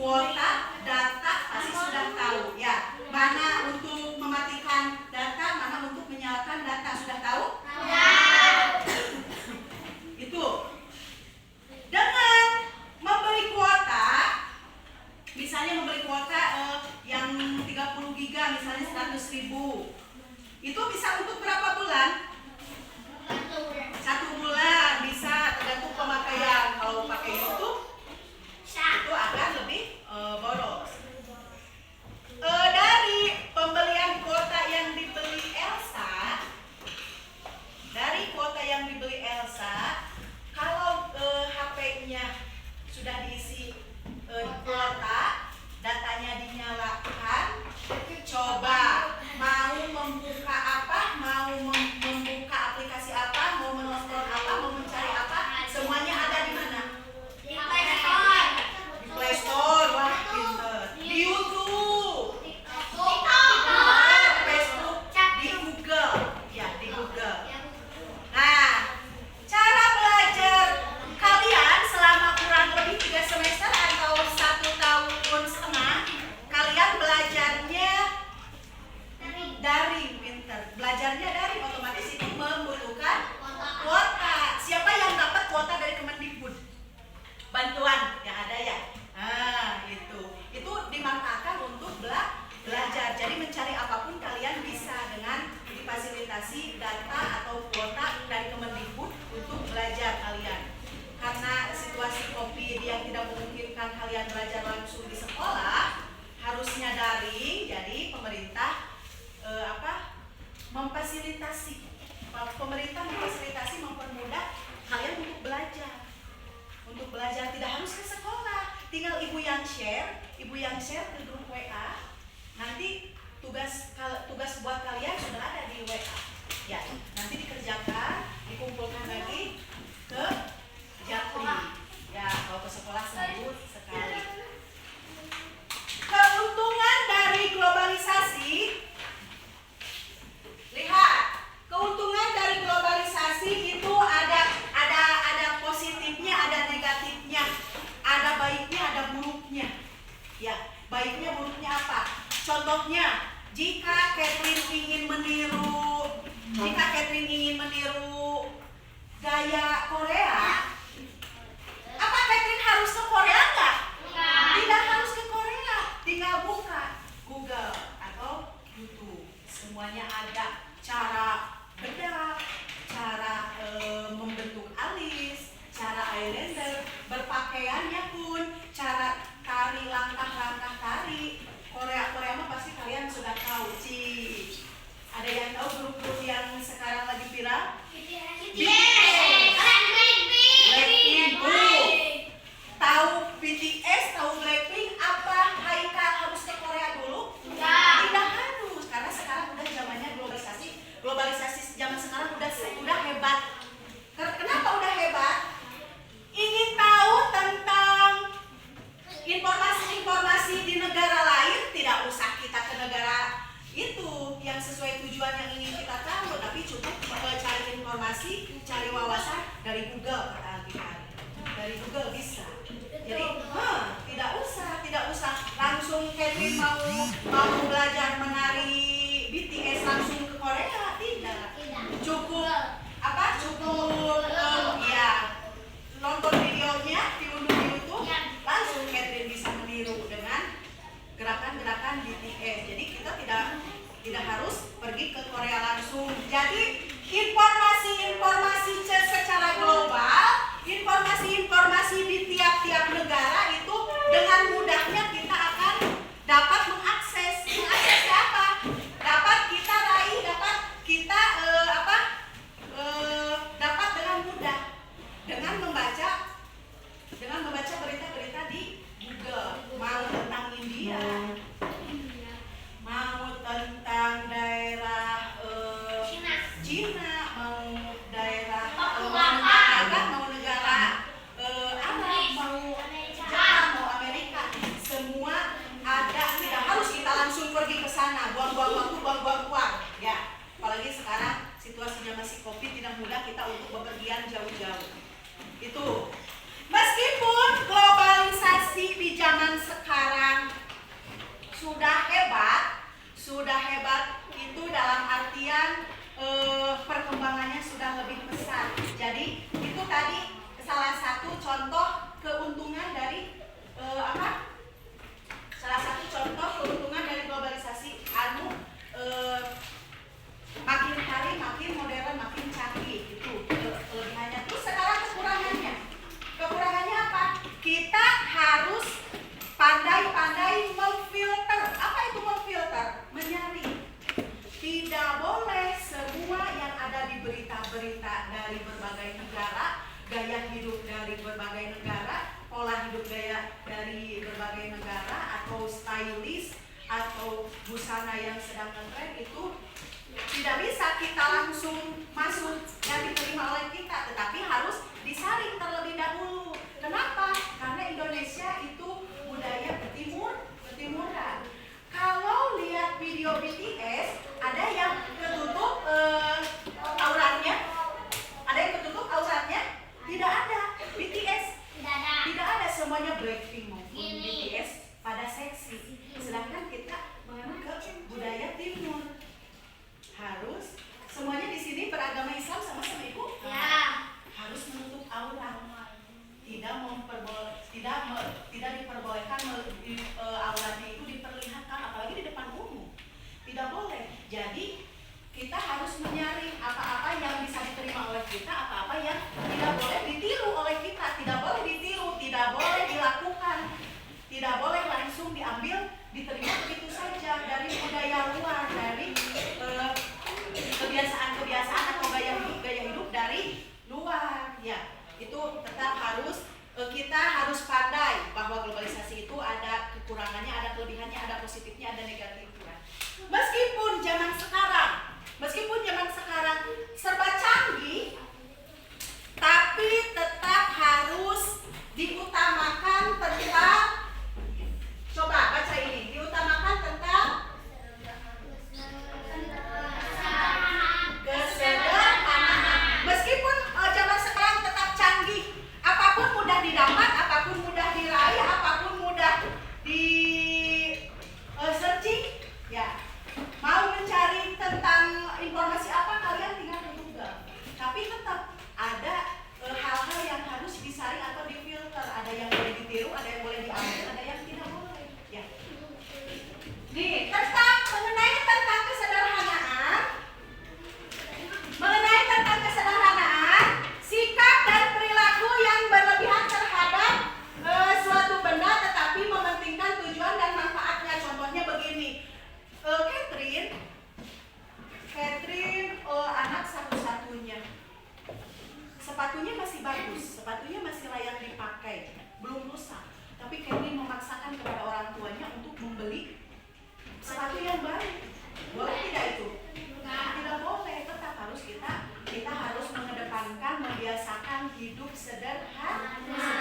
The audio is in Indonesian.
kuota data pasti sudah tahu ya. Mana untuk mematikan data, mana untuk menyalakan data, sudah tahu? Itu. Dengan membeli kuota, misalnya membeli kuota yang 30 giga misalnya 100.000. Itu bisa untuk berapa bulan? 1 bulan bisa, tergantung pemakaian. Kalau pakai YouTube itu akan lebih boros. Dari pembelian kuota yang dibeli Elsa, kalau HP-nya sudah diisi kuota, datanya dinyalakan, coba mau membuka apa, mau membuka aplikasi apa, mau menonton apa, mau mencari apa, semuanya ada di mana? Di Play Store, wah pinter. Di YouTube, Facebook, di Google, ya di Google. Nah, cara belajar kalian selama kurang lebih 3 semester atau 1 tahun setengah, kalian belajarnya daring, pinter. Belajarnya daring, otomatis itu membutuhkan kuota. Siapa yang dapat kuota dari Kemendikbud? Bantuan yang ada ya. Nah, itu dimanfaatkan untuk belajar. Jadi mencari apapun kalian bisa dengan difasilitasi data atau kuota dari Kemendikbud untuk belajar kalian. Karena situasi COVID yang tidak memungkinkan kalian belajar langsung di sekolah, harusnya daring. Jadi pemerintah memfasilitasi, mempermudah kalian untuk belajar tidak harus ke sekolah, tinggal ibu yang share ke grup WA. Nanti tugas buat kalian sudah ada di WA ya, nanti dikerjakan, dikumpulkan lagi ke Japri ya. Kalau ke sekolah seminggu sekali. Keuntungan dari globalisasi, lihat, keuntungan dari globalisasi itu ada positifnya, ada negatifnya, ada baiknya, ada buruknya. Ya, baiknya buruknya apa? Contohnya, jika Catherine ingin meniru gaya Korea, apa Catherine harus ke Korea nggak? Tidak harus ke Korea, tinggal buka Google atau YouTube, semuanya ada. Cara bedak, cara membentuk alis, cara eyeliner, berpakaiannya pun, cara tari, langkah-langkah tari. Korea mah pasti kalian sudah tahu. Ada yang tahu grup-grup yang sekarang lagi viral? BTS. Blackpink. Tahu BTS, tahu Blackpink? Apa Haikal harus ke Korea dulu? Tidak harus, karena sekarang udah zamannya globalisasi. Globalisasi zaman sekarang udah hebat. Kenapa udah hebat? Ingin tahu tentang informasi di negara lain, tidak usah kita ke negara itu yang sesuai tujuan yang ingin kita tahu, tapi cukup cari informasi, cari wawasan dari Google, kata Alkitab. Dari Google bisa. Jadi tidak usah langsung Catherine mau belajar menari BTS langsung ke Korea, tidak. Cukup nonton videonya, diunduh di YouTube, langsung Catherine bisa meniru dengan gerakan-gerakan BTS. Jadi kita tidak harus pergi ke Korea langsung. Jadi informasi secara global, informasi di tiap-tiap negara itu dengan mudahnya kita akan dapat mengakses sudah hebat itu dalam artian perkembangannya sudah lebih besar. Jadi itu tadi salah satu contoh keuntungan dari salah satu contoh keuntungan dari globalisasi. Makin hari makin modern, makin canggih, itu kelebihannya. Terus sekarang kekurangannya apa? Kita harus pandai-pandai memfilter. Apa itu memfilter? Menyaring. Tidak boleh semua yang ada di berita-berita dari berbagai negara, gaya hidup dari berbagai negara, pola hidup gaya dari berbagai negara, atau stylish, atau busana yang sedang ngetren, itu tidak bisa kita langsung masuk dan diterima oleh kita, tetapi harus disaring terlebih dahulu. Kenapa? Karena Indonesia itu budaya ketimuran. Kalau lihat video BTS, ada yang ketutup auratnya? Ada yang ketutup auratnya? Tidak ada. BTS tidak ada, semuanya Blackpink maupun BTS pada seksi. Sedangkan kita mengenal ke budaya timur. Harus semuanya di sini beragama Islam sama-sama Ibu? Ya. Harus menutup aurat. Tidak diperbolehkan auratnya itu diperlihatkan, apalagi di depan umum. Tidak boleh. Jadi kita harus menyaring apa-apa yang bisa diterima oleh kita, apa-apa yang tidak boleh ditiru oleh kita. Tidak boleh ditiru, tidak boleh dilakukan, tidak boleh langsung diambil, diterima begitu saja dari budaya luar, dari kebiasaan atau gaya hidup dari luar. Ya, itu tetap harus kita harus pandai bahwa globalisasi itu ada kekurangannya, ada kelebihannya, ada positifnya, ada negatifnya. Meskipun zaman sekarang serba canggih, tapi tetap harus diutamakan tentang, coba baca ini, diutamakan tentang kesederhanaan. Meskipun zaman sekarang tetap canggih, apapun mudah didapat, apapun mudah diraih, apapun mudah di searching, ya. Mau mencari tentang informasi apa, kalian tinggal ke Google. Tapi tetap ada hal-hal yang harus disaring atau difilter. Ada yang boleh ditiru, ada yang boleh diambil, ada yang tidak boleh. Ya. Nih, mengenai tentang kesederhanaan, sikap dan perilaku yang berlebihan terhadap suatu benda tetapi mementingkan tujuan dan manfaatnya. Contohnya begini, Catherine anak satu-satunya, sepatunya masih bagus, sepatunya masih layak dipakai, belum rusak, tapi Catherine memaksakan kepada orang tuanya untuk membeli sepatu yang baru. Boleh tidak itu? Tidak boleh. Tetap harus kita harus mengedepankan, membiasakan hidup sederhana.